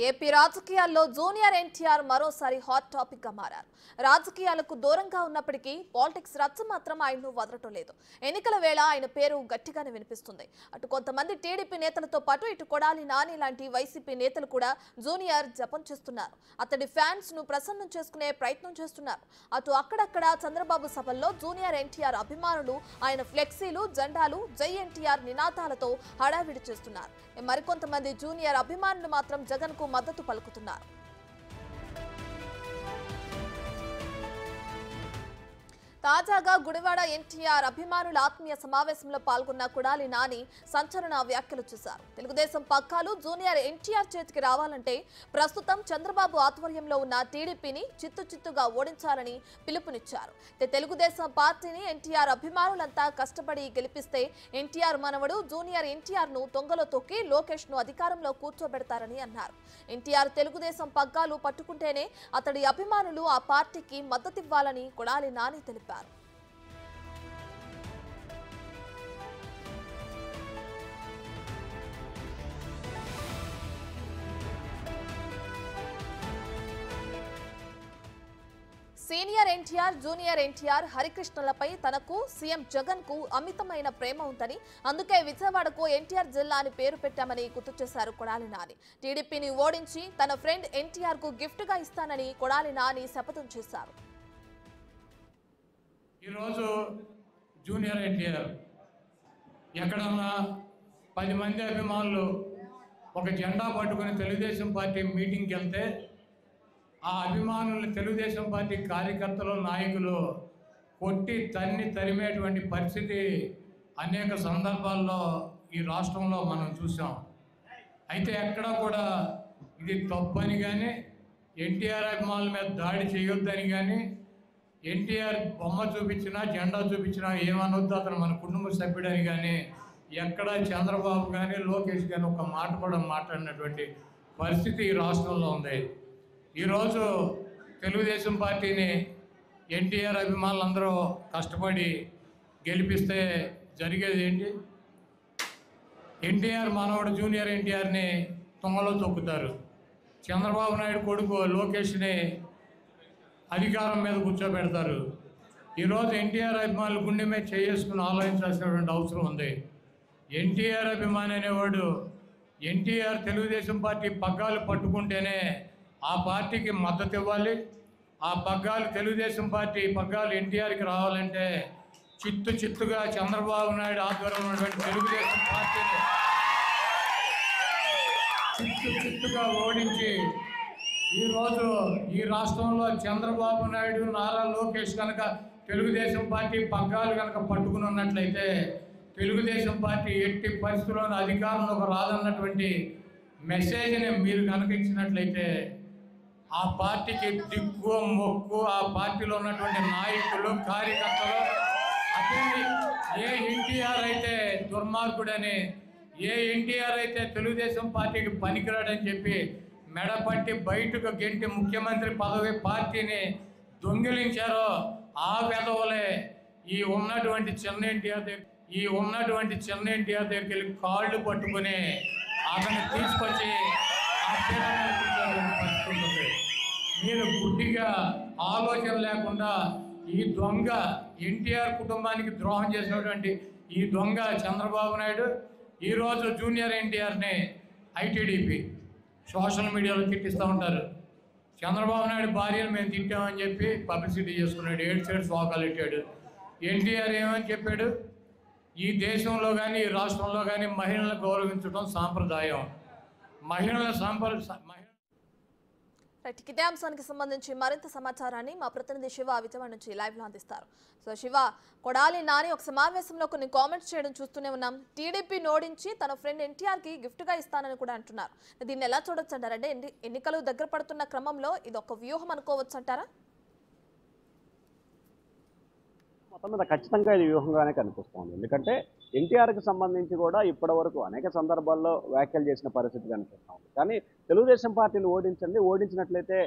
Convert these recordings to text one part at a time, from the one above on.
AP రాజకీయాల్లో junior NTR మరోసారి hot topic గా మారారు. రాజకీయాలకు దూరంగా ఉన్నప్పటికీ పాలిటిక్స్ రచ్చ మాత్రం ఆయన్ను వదలటం లేదు. ఎన్నికల వేళ ఆయన పేరు గట్టిగానే వినిపిస్తుంది. అటు కొంతమంది టీడీపీ నేతలతో పాటు ఇటు కొడాలి నాని లాంటి వైసీపీ నేతలు కూడా జూనియర్ జపం చేస్తున్నారు. అతడి ఫ్యాన్స్ ను ప్రసన్నం చేసుకునే ప్రయత్నం చేస్తున్నారు. అటు అక్కడక్కడ చంద్రబాబు సభల్లో జూనియర్ ఎన్టీఆర్ అభిమానులు ఆయన ఫ్లెక్సీలు, జెండాలు, జై ఎన్టీఆర్ నినాదాలతో హడావిడి చేస్తున్నారు. మరికొంతమంది జూనియర్ అభిమానులు మాత్రం జగన్ కు మద్దతు పలుకుతున్నారు. తాజాగా గుడివాడ ఎన్టీఆర్ అభిమానుల ఆత్మీయ సమావేశంలో పాల్గొన్న కొడాలి నాని సంచలన వ్యాఖ్యలు చేశారు. తెలుగుదేశం పగ్గాలు జూనియర్ ఎన్టీఆర్ చేతికి రావాలంటే ప్రస్తుతం చంద్రబాబు ఆధ్వర్యంలో ఉన్న టీడీపీని చిత్తుగా ఓడించాలని పిలుపునిచ్చారు. తెలుగుదేశం పార్టీని ఎన్టీఆర్ అభిమానులంతా కష్టపడి గెలిపిస్తే ఎన్టీఆర్ మనవడు జూనియర్ ఎన్టీఆర్ ను తొంగలో తొక్కి లోకేష్ ను అధికారంలో కూర్చోబెడతారని అన్నారు. ఎన్టీఆర్ తెలుగుదేశం పగ్గాలు పట్టుకుంటేనే అతడి అభిమానులు ఆ పార్టీకి మద్దతివ్వాలని కొడాలి నాని తెలిపారు. సీనియర్ ఎన్టీఆర్, జూనియర్ ఎన్టీఆర్, హరికృష్ణలపై తనకు సీఎం జగన్ కు అమితమైన ప్రేమ ఉందని, అందుకే విజయవాడకు ఎన్టీఆర్ జిల్లా అని పేరు పెట్టామని గుర్తు చేశారు కొడాలి నాని. టీడీపీని ఓడించి తన ఫ్రెండ్ ఎన్టీఆర్ కు గిఫ్ట్ గా ఇస్తానని కొడాలి నాని శపథం చేశారు. ఈరోజు జూనియర్ ఎన్టీఆర్ ఎక్కడన్నా 10 మంది అభిమానులు ఒక జెండా పట్టుకుని తెలుగుదేశం పార్టీ మీటింగ్కి వెళ్తే ఆ అభిమానులు తెలుగుదేశం పార్టీ కార్యకర్తలు, నాయకులు కొట్టి తరిమేటువంటి పరిస్థితి అనేక సందర్భాల్లో ఈ రాష్ట్రంలో మనం చూసాం. అయితే ఎక్కడా కూడా ఇది తప్పని కానీ, ఎన్టీఆర్ అభిమానుల మీద దాడి చేయొద్దని కానీ, ఎన్టీఆర్ బొమ్మ చూపించినా, జెండా చూపించినా ఏమనొద్దు, అతను మన కుటుంబ సభ్యుడని కానీ ఎక్కడ చంద్రబాబు కానీ లోకేష్ కానీ ఒక మాట కూడా మాట్లాడినటువంటి పరిస్థితి ఈ రాష్ట్రంలో ఉంది. ఈరోజు తెలుగుదేశం పార్టీని ఎన్టీఆర్ అభిమానులందరూ కష్టపడి గెలిపిస్తే జరిగేది ఏంటి? ఎన్టీఆర్ మనవడు జూనియర్ ఎన్టీఆర్ని తొంగలో తొక్కుతారు. చంద్రబాబు నాయుడు కొడుకు లోకేష్ని అధికారం మీద కూర్చోబెడతారు. ఈరోజు ఎన్టీఆర్ అభిమానులు గుండె మీద చేసుకుని ఆలోచించాల్సినటువంటి అవసరం ఉంది. ఎన్టీఆర్ అభిమాని అనేవాడు ఎన్టీఆర్ తెలుగుదేశం పార్టీ పగ్గాలు పట్టుకుంటేనే ఆ పార్టీకి మద్దతు ఇవ్వాలి. ఆ పగ్గాలు తెలుగుదేశం పార్టీ పగ్గాలు ఎన్టీఆర్కి రావాలంటే చిత్తుగా చంద్రబాబు నాయుడు ఆధ్వర్యంలో ఉన్నటువంటి తెలుగుదేశం పార్టీని చిత్తుగా ఓడించి ఈరోజు ఈ రాష్ట్రంలో చంద్రబాబు నాయుడు, నారా లోకేష్ కనుక తెలుగుదేశం పార్టీ పగ్గాలు కనుక పట్టుకుని ఉన్నట్లయితే తెలుగుదేశం పార్టీ ఎట్టి పరిస్థితుల్లోనూ అధికారంలోకి రాదన్నటువంటి మెసేజ్ని మీరు కనుక ఇచ్చినట్లయితే ఆ పార్టీకి దిక్కు మొక్కు ఆ పార్టీలో ఉన్నటువంటి నాయకులు, కార్యకర్తలు అదే ఏ ఎన్టీఆర్ అయితే దుర్మార్గుడని, ఏ ఎన్టీఆర్ అయితే తెలుగుదేశం పార్టీకి పనికిరాడని చెప్పి మెడపట్టి బయటకు గెంటి ముఖ్యమంత్రి పదవి పార్టీని దొంగిలించారో ఆ వెధవలే ఈ ఉన్నటువంటి చిన్న ఎన్టీఆర్ దగ్గరికి వెళ్ళి కాళ్ళు పట్టుకుని అతన్ని తీసుకొచ్చి ఆ పరిస్థితుంది. మీరు గుడ్డిగా ఆలోచన లేకుండా ఈ దొంగ ఎన్టీఆర్ కుటుంబానికి ద్రోహం చేసినటువంటి ఈ దొంగ చంద్రబాబు నాయుడు ఈరోజు జూనియర్ ఎన్టీఆర్ని ఐటీడీపీ సోషల్ మీడియాలో తిట్టిస్తూ ఉంటారు. చంద్రబాబు నాయుడు భార్యను మేము తిట్టామని చెప్పి పబ్లిసిటీ చేసుకున్నాడు, 7 సైడ్ శోకాలు పెట్టాడు. ఎన్టీఆర్ ఏమని చెప్పాడు? ఈ దేశంలో కానీ ఈ రాష్ట్రంలో కానీ మహిళలను గౌరవించడం సాంప్రదాయం. ఇదే అంశానికి సంబంధించి మరింత సమాచారాన్ని మా ప్రతినిధి శివ విజయవాడ నుంచి లైవ్ లో అందిస్తారు. సో శివ, కొడాలి నాని ఒక సమావేశంలో కొన్ని కామెంట్స్ చేయడం చూస్తూనే ఉన్నాం. టీడీపీ నోడించి తన ఫ్రెండ్ ఎన్టీఆర్ కి గిఫ్ట్ గా ఇస్తానని కూడా అంటున్నారు. దీన్ని ఎలా చూడొచ్చు అంటారంటే, ఎన్నికలు దగ్గర పడుతున్న క్రమంలో ఇది ఒక వ్యూహం అనుకోవచ్చు అంటారా? మొత్తం మీద ఖచ్చితంగా ఇది వ్యూహంగానే కనిపిస్తోంది. ఎందుకంటే ఎన్టీఆర్కి సంబంధించి కూడా ఇప్పటి వరకు అనేక సందర్భాల్లో వ్యాఖ్యలు చేసిన పరిస్థితి కనిపిస్తోంది. కానీ తెలుగుదేశం పార్టీని ఓడించండి, ఓడించినట్లయితే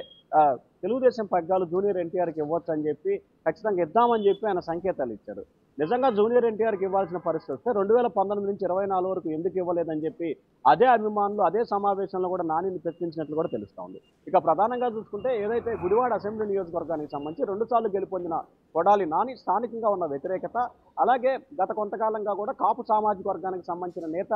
తెలుగుదేశం పగ్గాలు జూనియర్ ఎన్టీఆర్కి ఇవ్వచ్చు అని చెప్పి ఖచ్చితంగా ఇద్దామని చెప్పి ఆయన సంకేతాలు ఇచ్చారు. నిజంగా జూనియర్ ఎన్టీఆర్కి ఇవ్వాల్సిన పరిస్థితి వస్తే 2019 నుంచి 24 వరకు ఎందుకు ఇవ్వలేదని చెప్పి అదే అభిమానులు అదే సమావేశంలో కూడా నానిని ప్రశ్నించినట్లు కూడా తెలుస్తూ ఉంది. ఇక ప్రధానంగా చూసుకుంటే ఏదైతే గుడివాడ అసెంబ్లీ నియోజకవర్గానికి సంబంధించి 2 సార్లు గెలుపొందిన కొడాలి నాని స్థానికంగా ఉన్న వ్యతిరేకత, అలాగే గత కొంతకాలంగా కూడా కాపు సామాజిక వర్గానికి సంబంధించిన నేత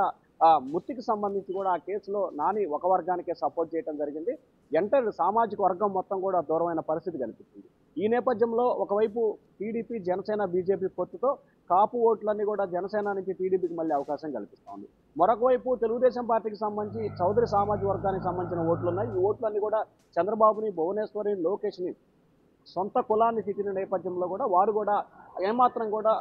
ముత్తికి సంబంధించి కూడా ఆ కేసులో నాని ఒక వర్గానికే సపోర్ట్ చేయడం జరిగింది. ఎంటర్ సామాజిక వర్గం మొత్తం కూడా దూరమైన పరిస్థితి కనిపిస్తుంది. ఈ నేపథ్యంలో ఒకవైపు టీడీపీ జనసేన బీజేపీ పొత్తుతో కాపు ఓట్లన్నీ కూడా జనసేన నుంచి టీడీపీకి మళ్ళీ అవకాశం కల్పిస్తోంది. మరొక వైపు తెలుగుదేశం పార్టీకి సంబంధించి చౌదరి సామాజిక వర్గానికి సంబంధించిన ఓట్లు ఉన్నాయి. ఈ ఓట్లన్నీ కూడా చంద్రబాబుని, భువనేశ్వరి, లోకేష్ని సొంత కులాన్ని తిట్టిన నేపథ్యంలో కూడా వారు కూడా ఏమాత్రం కూడా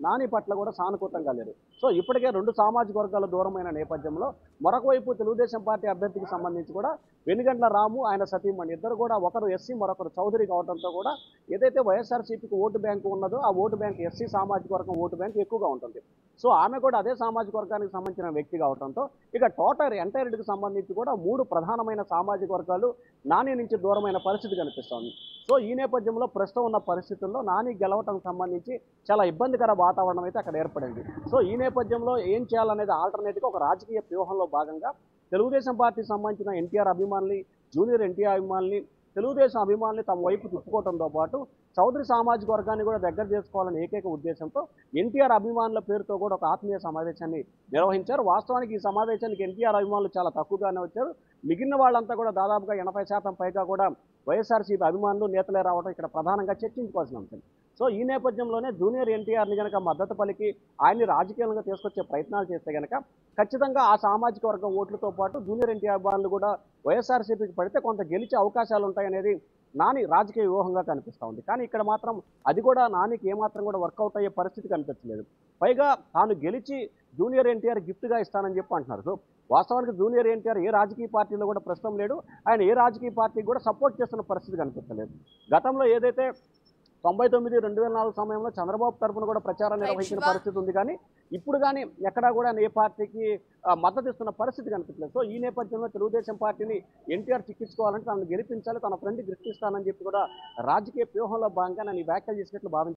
నాని పట్ల కూడా సానుకూలంగా లేరు. సో ఇప్పటికే 2 సామాజిక వర్గాల దూరమైన నేపథ్యంలో మరొక వైపు తెలుగుదేశం పార్టీ అభ్యర్థికి సంబంధించి కూడా వెనుగండ్ల రాము, ఆయన సతీమణి ఇద్దరు కూడా ఒకరు ఎస్సీ మరొకరు చౌదరి కావడంతో కూడా ఏదైతే వైఎస్ఆర్సీపీకి ఓటు బ్యాంకు ఉన్నదో ఆ ఓటు బ్యాంక్ ఎస్సీ సామాజిక వర్గం ఓటు బ్యాంక్ ఎక్కువగా ఉంటుంది. సో ఆమె కూడా అదే సామాజిక వర్గానికి సంబంధించిన వ్యక్తి కావడంతో ఇక టోటల్ ఎంటైర్కి సంబంధించి కూడా 3 ప్రధానమైన సామాజిక వర్గాలు నాని నుంచి దూరమైన పరిస్థితి కనిపిస్తోంది. సో ఈ నేపథ్యంలో ప్రస్తుతం ఉన్న పరిస్థితుల్లో నాని గెలవటం సంబంధించి చాలా ఇబ్బందికర వాతావరణం అయితే అక్కడ ఏర్పడింది. సో ఈ నేపథ్యంలో ఏం చేయాలనేది ఆల్టర్నేట్గా ఒక రాజకీయ వ్యూహంలో భాగంగా తెలుగుదేశం పార్టీకి సంబంధించిన ఎన్టీఆర్ అభిమానుల్ని, జూనియర్ ఎన్టీఆర్ అభిమానుల్ని, తెలుగుదేశం అభిమానుల్ని తమ వైపు తిప్పుకోవడంతో పాటు చౌదరి సామాజిక వర్గాన్ని కూడా దగ్గర చేసుకోవాలనే ఏకైక ఉద్దేశంతో ఎన్టీఆర్ అభిమానుల పేరుతో కూడా ఒక ఆత్మీయ సమావేశాన్ని నిర్వహించారు. వాస్తవానికి ఈ సమావేశానికి ఎన్టీఆర్ అభిమానులు చాలా తక్కువగానే వచ్చారు. మిగిలిన వాళ్ళంతా కూడా దాదాపుగా 80% పైగా కూడా వైఎస్ఆర్సీపీ అభిమానులు, నేతలే రావడం ఇక్కడ ప్రధానంగా చర్చించుకోవాల్సిన అంశం. సో ఈ నేపథ్యంలోనే జూనియర్ ఎన్టీఆర్ని కనుక మద్దతు పలికి ఆయన్ని రాజకీయంగా తీసుకొచ్చే ప్రయత్నాలు చేస్తే కనుక ఖచ్చితంగా ఆ సామాజిక వర్గం ఓట్లతో పాటు జూనియర్ ఎన్టీఆర్ అభిమానులు కూడా వైఎస్ఆర్సీపీకి పడితే కొంత గెలిచే అవకాశాలు ఉంటాయనేది నాని రాజకీయ వ్యూహంగా కనిపిస్తూ ఉంది. కానీ ఇక్కడ మాత్రం అది కూడా నానికి ఏమాత్రం కూడా వర్కౌట్ అయ్యే పరిస్థితి కనిపించలేదు. పైగా తాను గెలిచి జూనియర్ ఎన్టీఆర్ గిఫ్ట్గా ఇస్తానని చెప్పి అంటున్నారు. సో వాస్తవానికి జూనియర్ ఎన్టీఆర్ ఏ రాజకీయ పార్టీలో కూడా ప్రస్తుతం లేడు. ఆయన ఏ రాజకీయ పార్టీకి కూడా సపోర్ట్ చేస్తున్న పరిస్థితి కనిపించలేదు. గతంలో ఏదైతే 99, 2004 సమయంలో చంద్రబాబు తరఫున కూడా ప్రచారం నిర్వహించిన పరిస్థితి ఉంది. కానీ ఇప్పుడు కానీ ఎక్కడా కూడా ఏ పార్టీకి మద్దతు ఇస్తున్న పరిస్థితి కనిపించలేదు. సో ఈ నేపథ్యంలో తెలుగుదేశం పార్టీని ఎన్టీఆర్ చిక్కించుకోవాలంటే తనను గెలిపించాలి, తన ఫ్రెండ్ గెలిపిస్తానని చెప్పి కూడా రాజకీయ వ్యూహంలో భాగంగా నేను ఈ వ్యాఖ్యలు చేసినట్లు భావించాను.